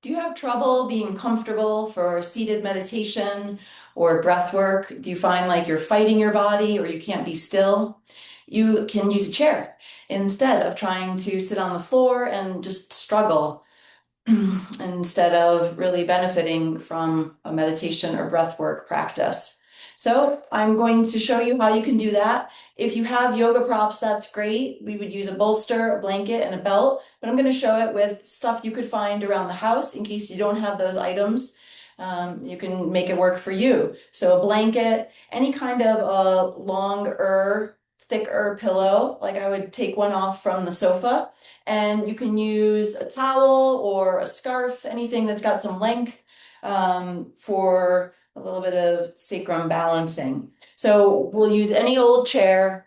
Do you have trouble being comfortable for seated meditation or breath work? Do you find like you're fighting your body or you can't be still? You can use a chair instead of trying to sit on the floor and just struggle instead of really benefiting from a meditation or breath work practice. So I'm going to show you how you can do that. If you have yoga props, that's great. We would use a bolster, a blanket, and a belt, but I'm going to show it with stuff you could find around the house in case you don't have those items. You can make it work for you. So a blanket, any kind of a longer, thicker pillow, like I would take one off from the sofa, and you can use a towel or a scarf, anything that's got some length for a little bit of sacrum balancing. So we'll use any old chair.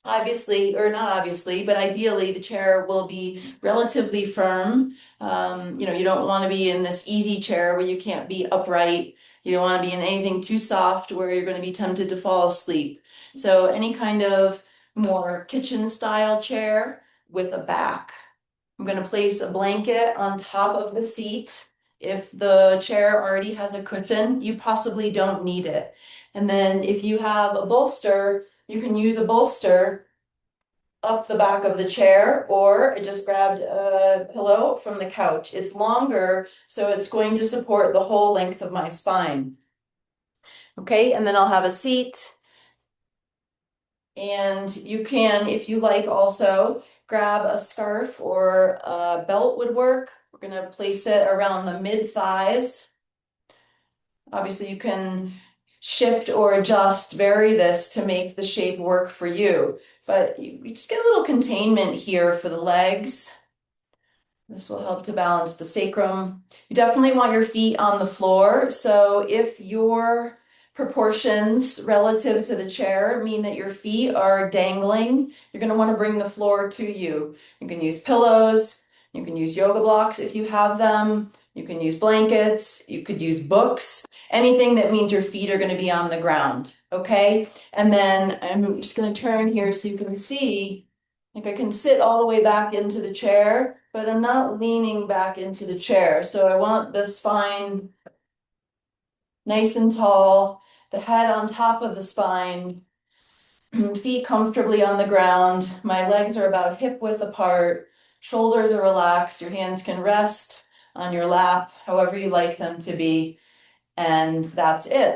Obviously, or not obviously, but ideally the chair will be relatively firm. You don't want to be in this easy chair where you can't be upright. You don't want to be in anything too soft where you're going to be tempted to fall asleep. So any kind of more kitchen style chair with a back. I'm going to place a blanket on top of the seat. If the chair already has a cushion, you possibly don't need it. And then if you have a bolster, you can use a bolster up the back of the chair, or I just grabbed a pillow from the couch. It's longer, so it's going to support the whole length of my spine. Okay, and then I'll have a seat. And you can, if you like, also grab a scarf or a belt would work. We're going to place it around the mid thighs. Obviously, you can shift or adjust, vary this to make the shape work for you. But you just get a little containment here for the legs. This will help to balance the sacrum. You definitely want your feet on the floor. So if your proportions relative to the chair mean that your feet are dangling, you're going to want to bring the floor to you. You can use pillows. You can use yoga blocks if you have them. You can use blankets. You could use books. Anything that means your feet are going to be on the ground. Okay? And then I'm just going to turn here so you can see. Like I can sit all the way back into the chair, but I'm not leaning back into the chair. So I want the spine nice and tall, the head on top of the spine, feet comfortably on the ground. My legs are about hip width apart, shoulders are relaxed, your hands can rest on your lap, however you like them to be, and that's it.